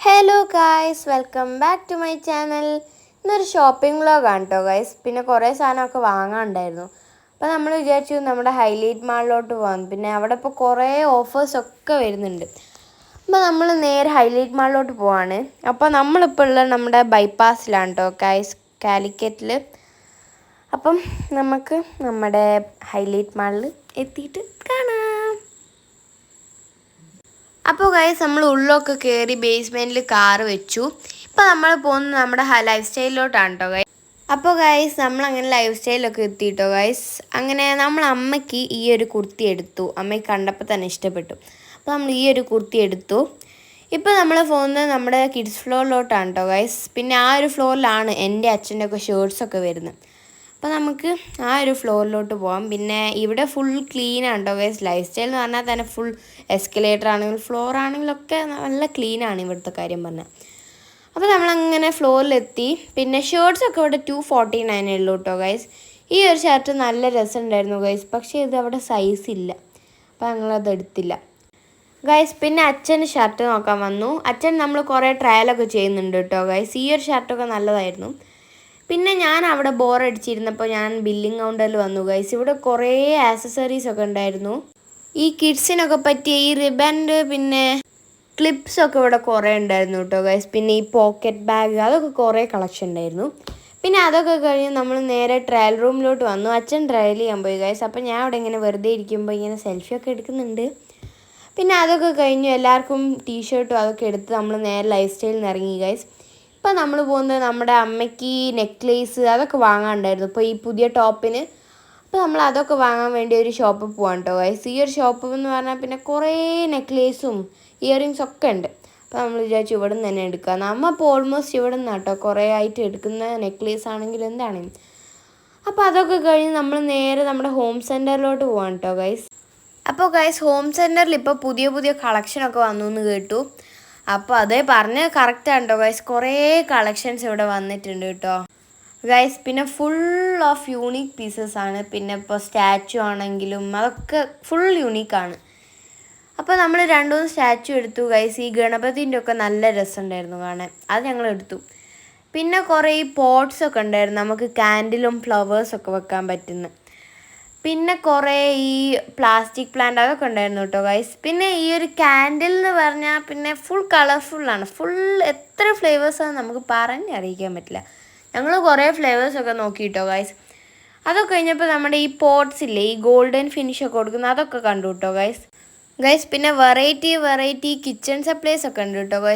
Hello guys, welcome back to my channel. ഇന്നൊരു shopping വ്ളോഗാണ് കേട്ടോ ഗായ്സ്. പിന്നെ കുറേ സാധനമൊക്കെ വാങ്ങാനുണ്ടായിരുന്നു. അപ്പോൾ നമ്മൾ വിചാരിച്ചു നമ്മുടെ ഹൈലൈറ്റ് മാളിലോട്ട് പോകാം. പിന്നെ അവിടെ ഇപ്പോൾ കുറേ ഓഫേഴ്സൊക്കെ വരുന്നുണ്ട്. അപ്പോൾ നമ്മൾ നേരെ ഹൈലൈറ്റ് മാളിലോട്ട് പോവാണ്. അപ്പോൾ നമ്മളിപ്പോൾ ഉള്ളത് നമ്മുടെ ബൈപ്പാസിലാണ് കേട്ടോ ഗായ്സ്, കാലിക്കറ്റിൽ. അപ്പം നമുക്ക് നമ്മുടെ ഹൈലൈറ്റ് മാളിൽ എത്തിയിട്ട് കാണാം. അപ്പോൾ ഗൈസ് നമ്മൾ ഉള്ളൊക്കെ കയറി ബേസ്മെൻറ്റിൽ കാറ് വെച്ചു. ഇപ്പോൾ നമ്മൾ പോകുന്നത് നമ്മുടെ ലൈഫ് സ്റ്റൈലിലോട്ടാണ് കേട്ടോ ഗൈസ്. അപ്പോൾ ഗൈസ് നമ്മളങ്ങനെ ലൈഫ് സ്റ്റൈലൊക്കെ എത്തിയിട്ടോ ഗൈസ്. അങ്ങനെ നമ്മൾ അമ്മയ്ക്ക് ഈ ഒരു കുർത്തി എടുത്തു. അമ്മയ്ക്ക് കണ്ടപ്പോൾ തന്നെ ഇഷ്ടപ്പെട്ടു. അപ്പോൾ നമ്മൾ ഈ ഒരു കുർത്തി എടുത്തു. ഇപ്പോൾ നമ്മൾ പോകുന്നത് നമ്മുടെ കിഡ്സ് ഫ്ലോറിലോട്ടാണ് കേട്ടോ ഗൈസ്. പിന്നെ ആ ഒരു ഫ്ലോറിലാണ് എൻ്റെ അച്ഛൻ്റെ ഒക്കെ ഷർട്ട്സൊക്കെ വരുന്നത്. അപ്പോൾ നമുക്ക് ആ ഒരു ഫ്ലോറിലോട്ട് പോകാം. പിന്നെ ഇവിടെ ഫുൾ ക്ലീനാണ് കേട്ടോ ഗൈസ്. ലൈഫ് സ്റ്റൈൽ എന്ന് പറഞ്ഞാൽ തന്നെ ഫുൾ എസ്കലേറ്റർ ആണെങ്കിലും ഫ്ലോർ ആണെങ്കിലൊക്കെ നല്ല ക്ലീനാണ് ഇവിടുത്തെ കാര്യം പറഞ്ഞാൽ. അപ്പോൾ നമ്മളങ്ങനെ ഫ്ലോറിലെത്തി. പിന്നെ ഷർട്ട്സൊക്കെ ഇവിടെ 249 ഉള്ളൂ കേട്ടോ ഗൈസ്. ഈ ഒരു ഷർട്ട് നല്ല രസമുണ്ടായിരുന്നു ഗൈസ്, പക്ഷേ ഇത് അവിടെ സൈസ് ഇല്ല. അപ്പോൾ ഞങ്ങളത് എടുത്തില്ല ഗൈസ്. പിന്നെ അച്ഛന് ഷർട്ട് നോക്കാൻ വന്നു. അച്ഛൻ നമ്മൾ കുറേ ട്രയലൊക്കെ ചെയ്യുന്നുണ്ട് കേട്ടോ ഗൈസ്. ഈ ഒരു ഷർട്ടൊക്കെ നല്ലതായിരുന്നു. പിന്നെ ഞാൻ അവിടെ ബോറടിച്ചിരുന്നപ്പോൾ ഞാൻ ബില്ലിംഗ് കൗണ്ടറിൽ വന്നു ഗൈസ്. ഇവിടെ കുറേ ആക്സസറീസൊക്കെ ഉണ്ടായിരുന്നു. ഈ കിഡ്സിനൊക്കെ പറ്റിയ ഈ റിബൻഡ് പിന്നെ ക്ലിപ്സൊക്കെ ഇവിടെ കുറേ ഉണ്ടായിരുന്നു കേട്ടോ ഗൈസ്. പിന്നെ ഈ പോക്കറ്റ് ബാഗ് അതൊക്കെ കുറേ കളക്ഷൻ ഉണ്ടായിരുന്നു. പിന്നെ അതൊക്കെ കഴിഞ്ഞ് നമ്മൾ നേരെ ട്രയൽ റൂമിലോട്ട് വന്നു. അച്ഛൻ ട്രയൽ ചെയ്യാൻ പോയി ഗൈസ്. അപ്പോൾ ഞാൻ അവിടെ ഇങ്ങനെ വെറുതെ ഇരിക്കുമ്പോൾ ഇങ്ങനെ സെൽഫിയൊക്കെ എടുക്കുന്നുണ്ട്. പിന്നെ അതൊക്കെ കഴിഞ്ഞു എല്ലാവർക്കും ടീഷർട്ടും അതൊക്കെ എടുത്ത് നമ്മൾ നേരെ ലൈഫ് സ്റ്റൈലിൽ നിന്ന് ഇറങ്ങി ഗൈസ്. ഇപ്പോൾ നമ്മൾ പോകുന്നത് നമ്മുടെ അമ്മയ്ക്ക് നെക്ലേസ് അതൊക്കെ വാങ്ങാനുണ്ടായിരുന്നു ഇപ്പോൾ ഈ പുതിയ ടോപ്പിന്. അപ്പോൾ നമ്മൾ അതൊക്കെ വാങ്ങാൻ വേണ്ടി ഒരു ഷോപ്പിൽ പോകാൻ കേട്ടോ ഗൈസ്. ഈ ഒരു ഷോപ്പ് എന്ന് പറഞ്ഞാൽ പിന്നെ കുറേ നെക്ലേസും ഇയറിങ്സ് ഒക്കെ ഉണ്ട്. അപ്പോൾ നമ്മൾ വിചാരിച്ചു ഇവിടെ നിന്ന് തന്നെ എടുക്കുക. നമ്മൾ ഇപ്പോൾ ഓൾമോസ്റ്റ് ഇവിടെ നിന്നാണ് കേട്ടോ കുറേ ആയിട്ട് എടുക്കുന്ന നെക്ലേസ് ആണെങ്കിലും എന്താണെങ്കിലും. അപ്പോൾ അതൊക്കെ കഴിഞ്ഞ് നമ്മൾ നേരെ നമ്മുടെ ഹോം സെൻറ്ററിലോട്ട് പോകാൻ കേട്ടോ ഗൈസ്. അപ്പോൾ ഗൈസ് ഹോം സെൻറ്ററിൽ ഇപ്പോൾ പുതിയ പുതിയ കളക്ഷനൊക്കെ വന്നു എന്ന് കേട്ടു. അപ്പോൾ അതേ പറഞ്ഞ് കറക്റ്റാണ് കേട്ടോ ഗൈസ്. കുറേ കളക്ഷൻസ് ഇവിടെ വന്നിട്ടുണ്ട് കേട്ടോ ഗൈസ്. പിന്നെ ഫുൾ ഓഫ് യൂണീക്ക് പീസസ് ആണ്. പിന്നെ ഇപ്പോൾ സ്റ്റാച്ചു ആണെങ്കിലും അതൊക്കെ ഫുൾ യൂണീക്കാണ്. അപ്പോൾ നമ്മൾ 2-3 സ്റ്റാച്ചു എടുത്തു ഗൈസ്. ഈ ഗണപതിൻ്റെ ഒക്കെ നല്ല രസമുണ്ടായിരുന്നു കാണാൻ, അത് ഞങ്ങൾ എടുത്തു. പിന്നെ കുറേ ഈ പോട്ട്സൊക്കെ ഉണ്ടായിരുന്നു, നമുക്ക് കാൻഡിലും ഫ്ലവേഴ്സൊക്കെ വെക്കാൻ പറ്റുന്ന. പിന്നെ കുറേ ഈ പ്ലാസ്റ്റിക് പ്ലാന്റ് അതൊക്കെ ഉണ്ടായിരുന്നു കേട്ടോ ഗൈസ്. പിന്നെ ഈ ഒരു കാൻഡിൽ എന്ന് പറഞ്ഞാൽ പിന്നെ ഫുൾ കളർഫുള്ളാണ്. ഫുൾ എത്ര ഫ്ലേവേഴ്സാണെന്ന് നമുക്ക് പറഞ്ഞറിയിക്കാൻ പറ്റില്ല. ഞങ്ങൾ കുറേ ഫ്ലേവേഴ്സൊക്കെ നോക്കി കേട്ടോ ഗൈസ്. അതൊക്കെ കഴിഞ്ഞപ്പോൾ നമ്മുടെ ഈ പോട്ട്സ് ഇല്ലേ, ഈ ഗോൾഡൻ ഫിനിഷൊക്കെ കൊടുക്കുന്ന അതൊക്കെ കണ്ടു കേട്ടോ ഗൈസ്. പിന്നെ വെറൈറ്റി കിച്ചൺ സപ്ലൈസ് ഒക്കെ ഉണ്ട് കേട്ടോ ഗൈസ്.